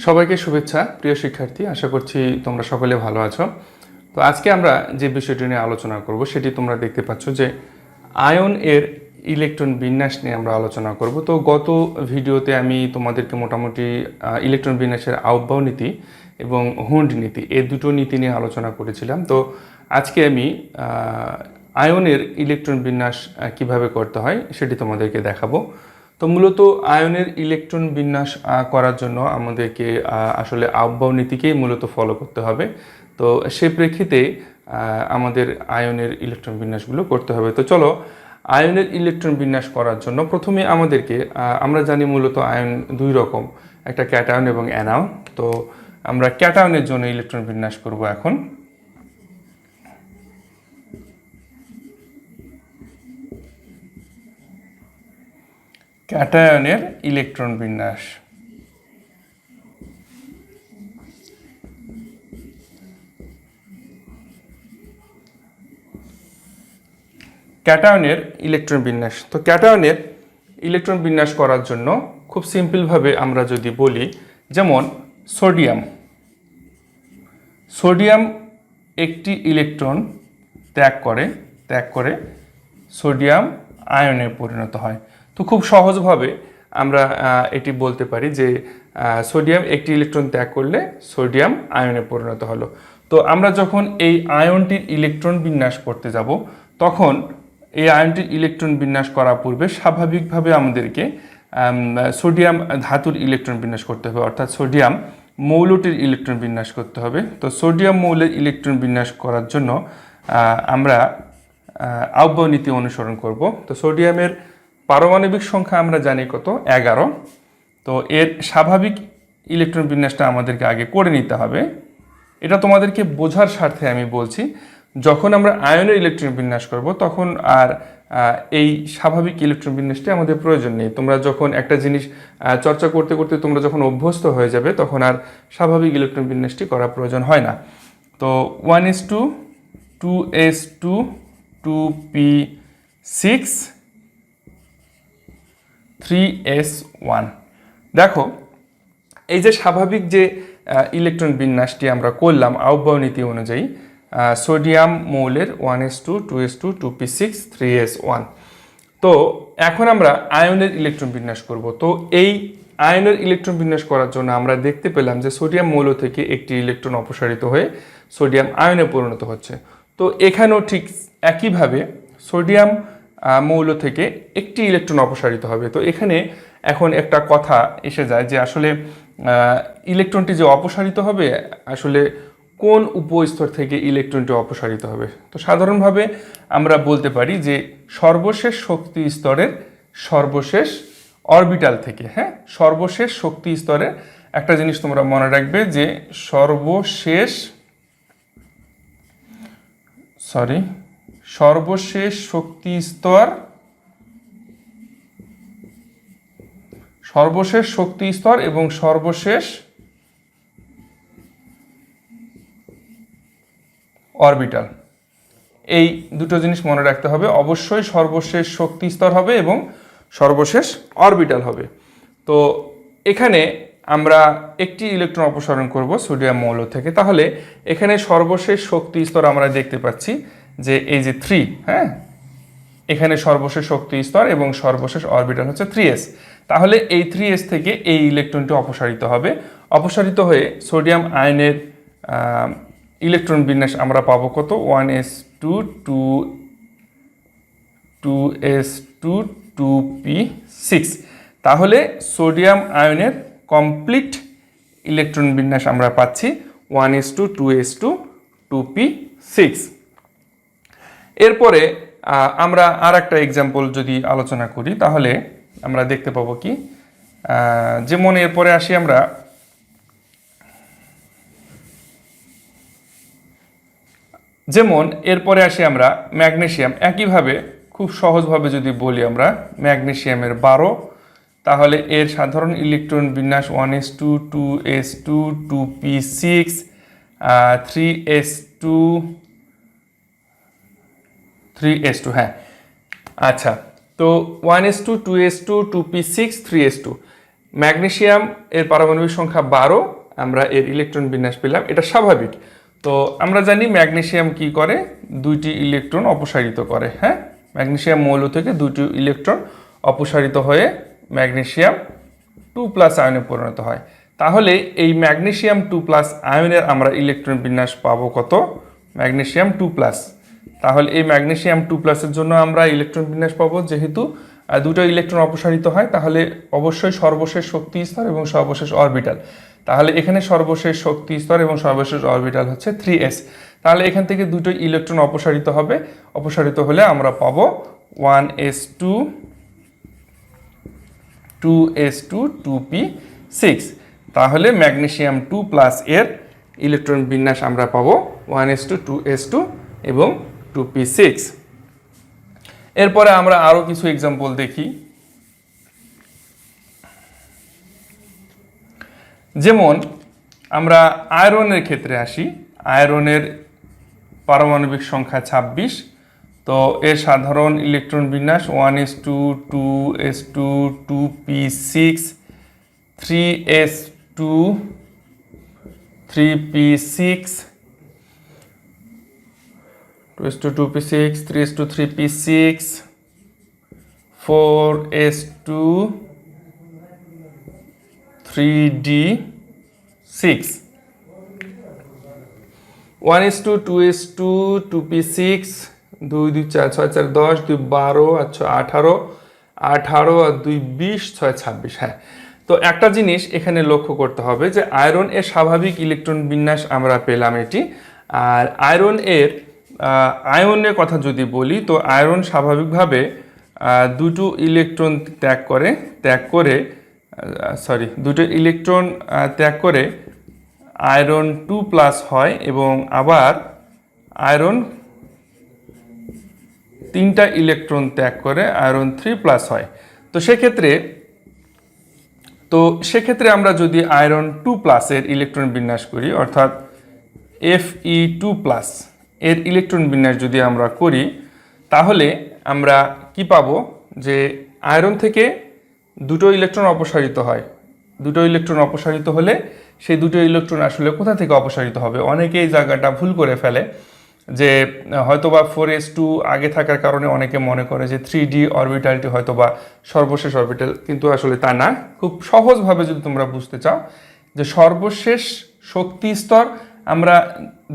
সবাইকে শুভেচ্ছা প্রিয় শিক্ষার্থী, আশা করছি তোমরা সকলে ভালো আছো। তো আজকে আমরা যে বিষয়টি নিয়ে আলোচনা করব সেটি তোমরা দেখতে পাচ্ছ যে আয়ন এর ইলেকট্রন বিন্যাস নিয়ে আমরা আলোচনা করব। তো গত ভিডিওতে আমি তোমাদেরকে মোটামুটি ইলেকট্রন বিন্যাসের আউটবাউ নীতি এবং হুন্ড নীতি এই দুটো নীতি নিয়ে আলোচনা করেছিলাম। তো আজকে আমি আয়নের ইলেকট্রন বিন্যাস কিভাবে করতে হয় সেটি তোমাদেরকে দেখাবো। তো মূলত আয়নের ইলেকট্রন বিন্যাস করার জন্য আমাদেরকে আসলে আউটবাউ নীতিকেই মূলত ফলো করতে হবে। তো সে প্রেক্ষিতে আমাদের আয়নের ইলেকট্রন বিন্যাসগুলো করতে হবে। তো চলো, আয়নের ইলেকট্রন বিন্যাস করার জন্য প্রথমে আমাদেরকে আমরা জানি মূলত আয়ন দুই রকম, একটা ক্যাটায়ন এবং অ্যানায়ন। তো আমরা ক্যাটায়নের জন্য ইলেকট্রন বিন্যাস করব এখন। ক্যাটায়নের ইলেকট্রন বিন্যাস। ক্যাটায়নের ইলেকট্রন বিন্যাস। তো ক্যাটায়নের ইলেকট্রন বিন্যাস করার জন্য খুব সিম্পলভাবে আমরা যদি বলি, যেমন সোডিয়াম একটি ইলেকট্রন ত্যাগ করে সোডিয়াম আয়নে পরিণত হয়। তো খুব সহজভাবে আমরা এটি বলতে পারি যে সোডিয়াম একটি ইলেকট্রন ত্যাগ করলে সোডিয়াম আয়নে পরিণত হলো। তো আমরা যখন এই আয়নটির ইলেকট্রন বিন্যাস করতে যাব, তখন এই আয়নটির ইলেকট্রন বিন্যাস করার পূর্বে স্বাভাবিকভাবে আমাদেরকে সোডিয়াম ধাতুর ইলেকট্রন বিন্যাস করতে হবে, অর্থাৎ সোডিয়াম মৌলটির ইলেকট্রন বিন্যাস করতে হবে। তো সোডিয়াম মৌলের ইলেকট্রন বিন্যাস করার জন্য আমরা আউটবাউ নীতি অনুসরণ করব। তো সোডিয়ামের পারমাণবিক সংখ্যা আমরা জানি কত, 11। তো এর স্বাভাবিক ইলেকট্রন বিন্যাসটা আমাদেরকে আগে করে নিতে হবে। এটা তোমাদেরকে বোঝার স্বার্থে আমি বলছি। যখন আমরা আয়নের ইলেকট্রন বিন্যাস করব তখন আর এই স্বাভাবিক ইলেকট্রন বিন্যাসটি আমাদের প্রয়োজন নেই। তোমরা যখন একটা জিনিস চর্চা করতে করতে তোমরা যখন অভ্যস্ত হয়ে যাবে, তখন আর স্বাভাবিক ইলেকট্রন বিন্যাসটি করার প্রয়োজন হয় না। তো 1s2 2s2 2p6 3s1। দেখো, এই যে স্বাভাবিক যে ইলেকট্রন বিন্যাসটি আমরা করলাম আউটবাউ নীতি অনুযায়ী, সোডিয়াম মৌলের 1s2 2s2 2p6 3s1। তো এখন আমরা আয়নের ইলেকট্রন বিন্যাস করব। তো এই আয়নের ইলেকট্রন বিন্যাস করার জন্য আমরা দেখতে পেলাম যে সোডিয়াম মৌল থেকে একটি ইলেকট্রন অপসারিত হয়ে সোডিয়াম আয়নে পরিণত হচ্ছে। তো এখানেও ঠিক একইভাবে সোডিয়াম মৌল থেকে একটি ইলেকট্রন অপসারিত হবে। তো এখানে এখন একটা কথা এসে যায় যে আসলে ইলেকট্রনটি যে অপসারিত হবে, আসলে কোন উপস্তর থেকে ইলেকট্রনটি অপসারিত হবে। তো সাধারণভাবে আমরা বলতে পারি যে সর্বশেষ শক্তি স্তরের সর্বশেষ অরবিটাল থেকে। সর্বশেষ শক্তি স্তরের একটা জিনিস তোমরা মনে রাখবে যে সর্বশেষ শক্তি স্তর, এবং সর্বশেষ অরবিটাল, এই দুটো জিনিস মনে রাখতে হবে। অবশ্যই সর্বশেষ শক্তি স্তর হবে এবং সর্বশেষ অরবিটাল হবে। তো এখানে আমরা একটি ইলেকট্রন অপসারণ করব সোডিয়াম মৌল থেকে। তাহলে এখানে সর্বশেষ শক্তি স্তর আমরা দেখতে পাচ্ছি যে এই যে 3, এখানে সর্বশেষ শক্তি স্তর এবং সর্বশেষ অরবিটাল হচ্ছে 3s। তাহলে এই 3s থেকে এই ইলেকট্রনটি অপসারিত হবে। অপসারিত হয়ে সোডিয়াম আয়নের ইলেকট্রন বিন্যাস আমরা পাবো কত, 1s2 2s2 2p6। তাহলে সোডিয়াম আয়নের কমপ্লিট ইলেকট্রন বিন্যাস আমরা পাচ্ছি 1s2 2s2 2p6। এরপরে আমরা আর একটা এক্সাম্পল যদি আলোচনা করি, তাহলে আমরা দেখতে পাবো কি, যেমন এরপরে আসি আমরা ম্যাগনেসিয়াম। একইভাবে খুব সহজভাবে যদি বলি আমরা ম্যাগনেসিয়ামের 12, তাহলে এর সাধারণ ইলেকট্রন বিন্যাস 1s2 2s2 2p6 3s2। আচ্ছা, তো 1s2 2s2 2p6 3s2 magnesium এর পারমাণবিক সংখ্যা 12, আমরা এর ইলেকট্রন বিন্যাস পেলাম, এটা স্বাভাবিক। তো আমরা জানি ম্যাগনেসিয়াম কি করে, দুইটি ইলেকট্রন অপসারিত করে। হ্যাঁ, ম্যাগনেসিয়াম মৌল থেকে দুইটি ইলেকট্রন অপসারিত হয়ে ম্যাগনেসিয়াম 2+ আয়নে পরিণত হয়। তাহলে এই ম্যাগনেসিয়াম 2+ আয়নের আমরা ইলেকট্রন বিন্যাস পাবো কত, ম্যাগনেসিয়াম 2+। তাহলে এই ম্যাগনেসিয়াম 2+-এর জন্য আমরা ইলেকট্রন বিন্যাস পাবো, যেহেতু দুটো ইলেকট্রন অপসারিত হয় তাহলে অবশ্যই সর্বশেষ শক্তি স্তর এবং সর্বশেষ অরবিটাল। তাহলে এখানে সর্বশেষ শক্তি স্তর এবং সর্বশেষ অরবিটাল হচ্ছে 3s। তাহলে এখান থেকে দুটো ইলেকট্রন অপসারিত হবে, অপসারিত হলে আমরা পাবো 1s2 2s2 2p6। তাহলে ম্যাগনেসিয়াম 2+ এর ইলেকট্রন বিন্যাস আমরা পাবো 1s2 2s2 এবং 2p6। এরপরে আমরা আরো কিছু এক্সাম্পল দেখি। যেমন আমরা আয়রনের ক্ষেত্রে আসি। আয়রনের পারমাণবিক সংখ্যা 26। তো এর সাধারণ ইলেকট্রন বিন্যাস 1s2 2s2 2p6 3s2 3p6 2s2 2p6 3s2 3p6 4s2 3d6 1s2 2s2 2p6 2 2 4 6 4 10 2 12 আর 6 18 18 আর 2 20 6 26। হ্যাঁ, তো একটা জিনিস এখানে লক্ষ্য করতে হবে যে আয়রন এর স্বাভাবিক ইলেকট্রন বিন্যাস আমরা পেলাম এটি। আর আয়রন এর আয়নের কথা যদি বলি, তো আয়রন স্বাভাবিকভাবে দুটো ইলেকট্রন দুটো ইলেকট্রন ত্যাগ করে আয়রন 2+ হয় এবং আবার আয়রন 3টা ইলেকট্রন ত্যাগ করে আয়রন 3+ হয়। তো সেক্ষেত্রে আমরা যদি আয়রন 2+ এর ইলেকট্রন বিন্যাস করি, অর্থাৎ Fe2+ এর ইলেকট্রন বিন্যাস যদি আমরা করি, তাহলে আমরা কি পাবো, যে আয়রন থেকে দুটো ইলেকট্রন অপসারিত হয়। দুটো ইলেকট্রন অপসারিত হলে সেই দুটো ইলেকট্রন আসলে কোথা থেকে অপসারিত হবে, অনেকে এই জায়গাটা ভুল করে ফেলে, যে হয়তোবা 4s2 আগে থাকার কারণে অনেকে মনে করে যে 3d অরবিটালটি হয়তোবা সর্বশেষ অরবিটাল, কিন্তু আসলে তা না। খুব সহজভাবে যদি তোমরা বুঝতে চাও যে সর্বশেষ শক্তি স্তর আমরা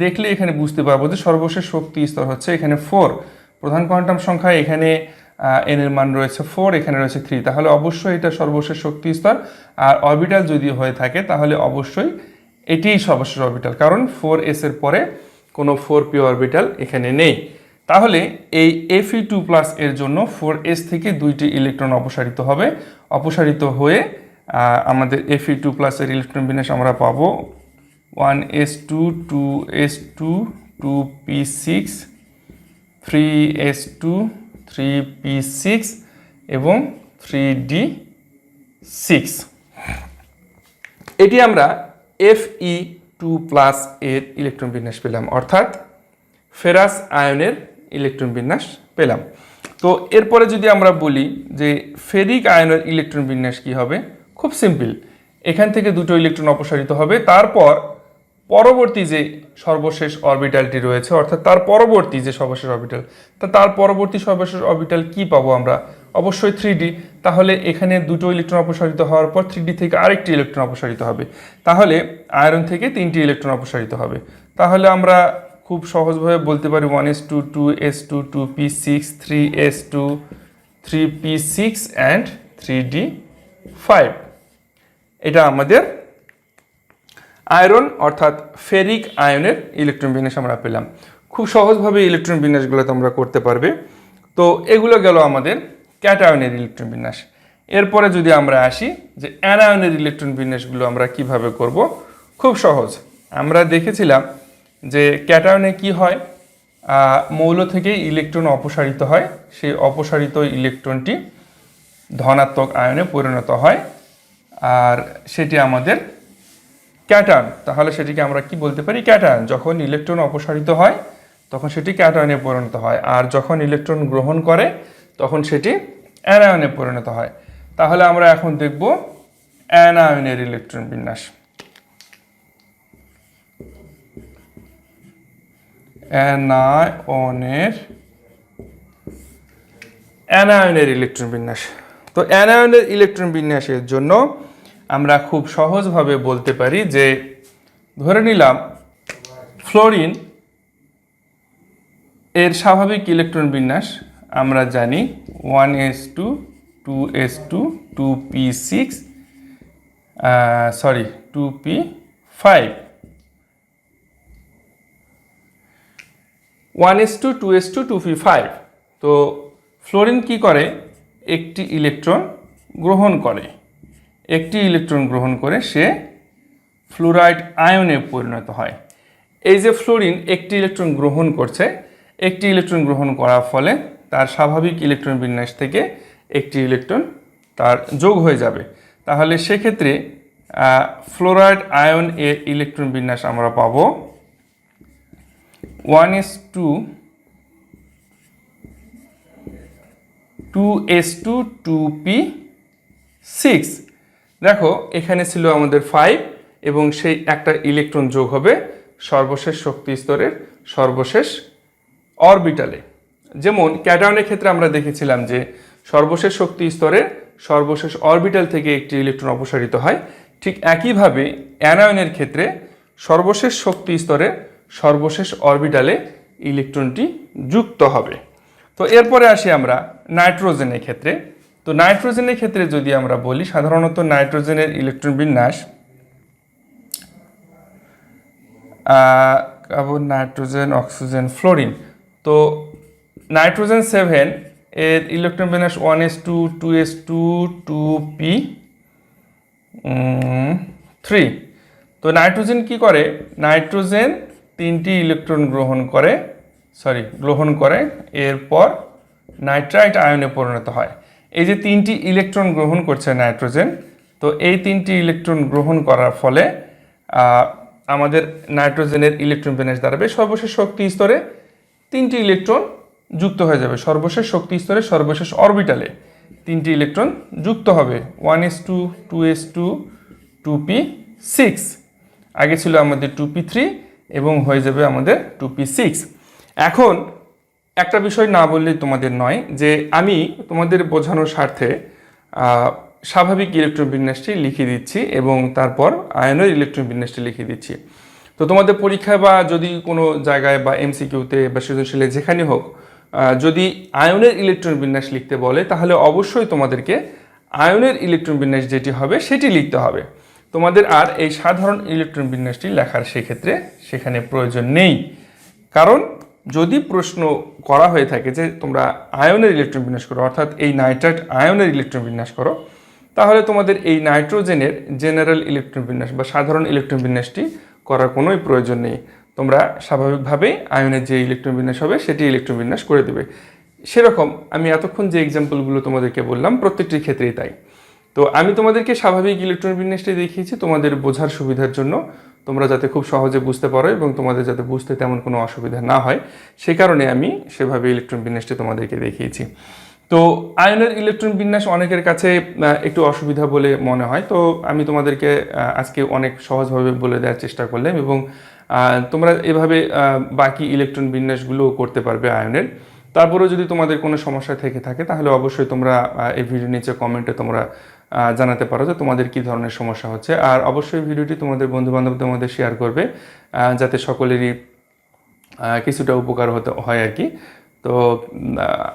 দেখলে এখানে বুঝতে পারবো যে সর্বশেষ শক্তি স্তর হচ্ছে এখানে 4, প্রধান কোয়ান্টাম সংখ্যা এখানে n এর মান রয়েছে 4, এখানে রয়েছে 3, তাহলে অবশ্যই এটা সর্বশেষ শক্তি স্তর। আর অরবিটাল যদি হয়ে থাকে তাহলে অবশ্যই এটিই সর্বশেষ অরবিটাল, কারণ 4s এর পরে কোনো 4p অরবিটাল এখানে নেই। তাহলে এই Fe2+ এর জন্য 4s থেকে দুইটি ইলেকট্রন অপসারিত হবে, অপসারিত হয়ে আমাদের Fe2+ এর ইলেকট্রন বিন্যাস আমরা পাবো 1s2 2s2 2p6 3s2 3p6 এবং 3d6। এটি আমরা Fe2+ এর ইলেকট্রন বিন্যাস পেলাম, অর্থাৎ ফেরাস আয়নের ইলেকট্রন বিন্যাস পেলাম। তো এরপরে যদি আমরা বলি যে ফেরিক আয়নের ইলেকট্রন বিন্যাস কি হবে, খুব সিম্পল। এখান থেকে দুটো ইলেকট্রন অপসারিত হবে, তারপর পরবর্তী যে সর্বশেষ অরবিটালটি রয়েছে, অর্থাৎ তার পরবর্তী যে সর্বশেষ অরবিটাল, তার পরবর্তী সর্বশেষ অরবিটাল কি পাবো আমরা, অবশ্যই 3d। তাহলে এখানে দুটো ইলেকট্রন অপসারিত হওয়ার পর 3d থেকে আরেকটি ইলেকট্রন অপসারিত হবে, তাহলে আয়রন থেকে 3টি ইলেকট্রন অপসারিত হবে। তাহলে আমরা খুব সহজভাবে বলতে পারি 1s2 2s2 2p6 3s2 3p6 and 3d5। এটা আমাদের আয়রন অর্থাৎ ফেরিক আয়নের ইলেকট্রন বিন্যাস আমরা পেলাম। খুব সহজভাবে ইলেকট্রন বিন্যাসগুলো তোমরা করতে পারবে। তো এগুলো গেল আমাদের ক্যাটায়নের ইলেকট্রন বিন্যাস। এরপরে যদি আমরা আসি যে অ্যানায়নের ইলেকট্রন বিন্যাসগুলো আমরা কিভাবে করব, খুব সহজ। আমরা দেখেছিলাম যে ক্যাটায়নে কি হয়, মৌল থেকে ইলেকট্রন অপসারিত হয়, সেই অপসারিত ইলেকট্রনটি ধনাত্মক আয়নে পরিণত হয়, আর সেটি আমাদের ক্যাটায়ন। তাহলে সেটিকে আমরা কি বলতে পারি, ক্যাটায়ন। যখন ইলেকট্রন অপসারিত হয় তখন সেটি ক্যাটায়নে পরিণত হয়, আর যখন ইলেকট্রন গ্রহণ করে তখন সেটি অ্যানায়নে পরিণত হয়। তাহলে আমরা এখন দেখব অ্যানায়নের ইলেকট্রন বিন্যাস। অ্যানায়নের ইলেকট্রন বিন্যাস। তো অ্যানায়নের ইলেকট্রন বিন্যাসের জন্য আমরা খুব সহজভাবে বলতে পারি যে, ধরে নিলাম ফ্লোরিন এর স্বাভাবিক ইলেকট্রন বিন্যাস আমরা জানি 1s2 2s2 2p6 2p5 1s2 2s2 2p5। তো ফ্লোরিন কি করে, একটি ইলেকট্রন গ্রহণ করে সে ফ্লুরাইড আয়নে পরিণত হয়। এই যে ফ্লোরিন একটি ইলেকট্রন গ্রহণ করছে, একটি ইলেকট্রন গ্রহণ করার ফলে তার স্বাভাবিক ইলেকট্রন বিন্যাস থেকে একটি ইলেকট্রন তার যোগ হয়ে যাবে। তাহলে সেক্ষেত্রে ফ্লোরাইড আয়ন এর ইলেকট্রন বিন্যাস আমরা পাবো 1s2 2s2 2p6। দেখো এখানে ছিল আমাদের 5 এবং সেই একটা ইলেকট্রন যোগ হবে সর্বশেষ শক্তি স্তরের সর্বশেষ অরবিটালে। যেমন ক্যাটায়নের ক্ষেত্রে আমরা দেখেছিলাম যে সর্বশেষ শক্তি স্তরের সর্বশেষ অরবিটাল থেকে একটি ইলেকট্রন অপসারিত হয়, ঠিক একইভাবে অ্যানায়নের ক্ষেত্রে সর্বশেষ শক্তি স্তরের সর্বশেষ অরবিটালে ইলেকট্রনটি যুক্ত হবে। তো এরপরে আসি আমরা নাইট্রোজেনের ক্ষেত্রে। তো নাইট্রোজেনের ক্ষেত্রে যদি আমরা বলি, সাধারণত নাইট্রোজেনের ইলেকট্রন বিন্যাস কার্বন, নাইট্রোজেন, অক্সিজেন, ফ্লোরিন। তো নাইট্রোজেন 7 এর ইলেকট্রন বিন্যাস 1s2 2s2 2p3। তো নাইট্রোজেন কি করে, নাইট্রোজেন 3টি ইলেকট্রন গ্রহণ করে এরপর নাইট্রাইট আয়নে পরিণত হয়। এই যে 3টি ইলেকট্রন গ্রহণ করছে নাইট্রোজেন, তো এই 3টি ইলেকট্রন গ্রহণ করার ফলে আমাদের নাইট্রোজেনের ইলেকট্রন বিন্যাস দাঁড়াবে সর্বশেষ শক্তি স্তরে 3টি ইলেকট্রন যুক্ত হয়ে যাবে, সর্বশেষ শক্তি স্তরে সর্বশেষ অরবিটালে 3টি ইলেকট্রন যুক্ত হবে 1s2 2s2 2p6। আগে ছিল আমাদের 2p3 এবং হয়ে যাবে আমাদের 2p6। এখন একটা বিষয় না বললেই তোমাদের নয়, যে আমি তোমাদের বোঝানোর স্বার্থে স্বাভাবিক ইলেকট্রন বিন্যাসটি লিখে দিচ্ছি এবং তারপর আয়নের ইলেকট্রন বিন্যাসটি লিখে দিচ্ছি। তো তোমাদের পরীক্ষায় বা যদি কোনো জায়গায় বা এমসিকিউতে বা সৃজনশীলে যেখানে হোক যদি আয়নের ইলেকট্রন বিন্যাস লিখতে বলে, তাহলে অবশ্যই তোমাদেরকে আয়নের ইলেকট্রন বিন্যাস যেটি হবে সেটি লিখতে হবে। তোমাদের আর এই সাধারণ ইলেকট্রন বিন্যাসটি লেখার সেক্ষেত্রে সেখানে প্রয়োজন নেই। কারণ যদি প্রশ্ন করা হয়ে থাকে যে তোমরা আয়নের ইলেকট্রন বিন্যাস করো, অর্থাৎ এই নাইট্রাইট আয়নের ইলেকট্রন বিন্যাস করো, তাহলে তোমাদের এই নাইট্রোজেনের জেনারেল ইলেকট্রন বিন্যাস বা সাধারণ ইলেকট্রন বিন্যাসটি করার কোনোই প্রয়োজন নেই। তোমরা স্বাভাবিকভাবেই আয়নের যে ইলেকট্রন বিন্যাস হবে সেটি ইলেকট্রন বিন্যাস করে দেবে। সেরকম আমি এতক্ষণ যে এক্সাম্পলগুলো তোমাদেরকে বললাম প্রত্যেকটির ক্ষেত্রেই তাই। তো আমি তোমাদেরকে স্বাভাবিক ইলেকট্রন বিন্যাসটি দেখিয়েছি তোমাদের বোঝার সুবিধার জন্য, তোমরা যাতে খুব সহজে বুঝতে পারো এবং তোমাদের যাতে বুঝতে তেমন কোনো অসুবিধা না হয় সেই কারণে আমি সেভাবে ইলেকট্রন বিন্যাসটি তোমাদেরকে দেখিয়েছি। তো আয়নের ইলেকট্রন বিন্যাস অনেকের কাছে একটু অসুবিধা বলে মনে হয়, তো আমি তোমাদেরকে আজকে অনেক সহজভাবে বলে দেওয়ার চেষ্টা করলাম এবং তোমরা এভাবে বাকি ইলেকট্রন বিন্যাসগুলোও করতে পারবে আয়নের। তারপরেও যদি তোমাদের কোনো সমস্যা থেকে থাকে তাহলে অবশ্যই তোমরা এই ভিডিওর নিচে কমেন্টে তোমরা জানাতে পারো যে তোমাদের কী ধরনের সমস্যা হচ্ছে। আর অবশ্যই ভিডিওটি তোমাদের বন্ধুবান্ধবদের মধ্যে শেয়ার করবে যাতে সকলেরই কিছুটা উপকার হয় আর কি। তো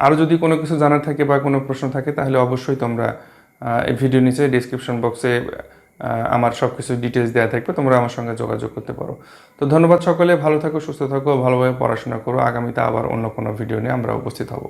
আরও যদি কোনো কিছু জানার থাকে বা কোনো প্রশ্ন থাকে তাহলে অবশ্যই তোমরা এই ভিডিওর নিচে ডেসক্রিপশন বক্সে আমার সব কিছু ডিটেলস দেওয়া থাকবে, তোমরা আমার সঙ্গে যোগাযোগ করতে পারো। তো ধন্যবাদ সকলে, ভালো থাকো, সুস্থ থাকো, ভালোভাবে পড়াশোনা করো। আগামীতে আবার অন্য কোনো ভিডিও নিয়ে আমরা উপস্থিত হব।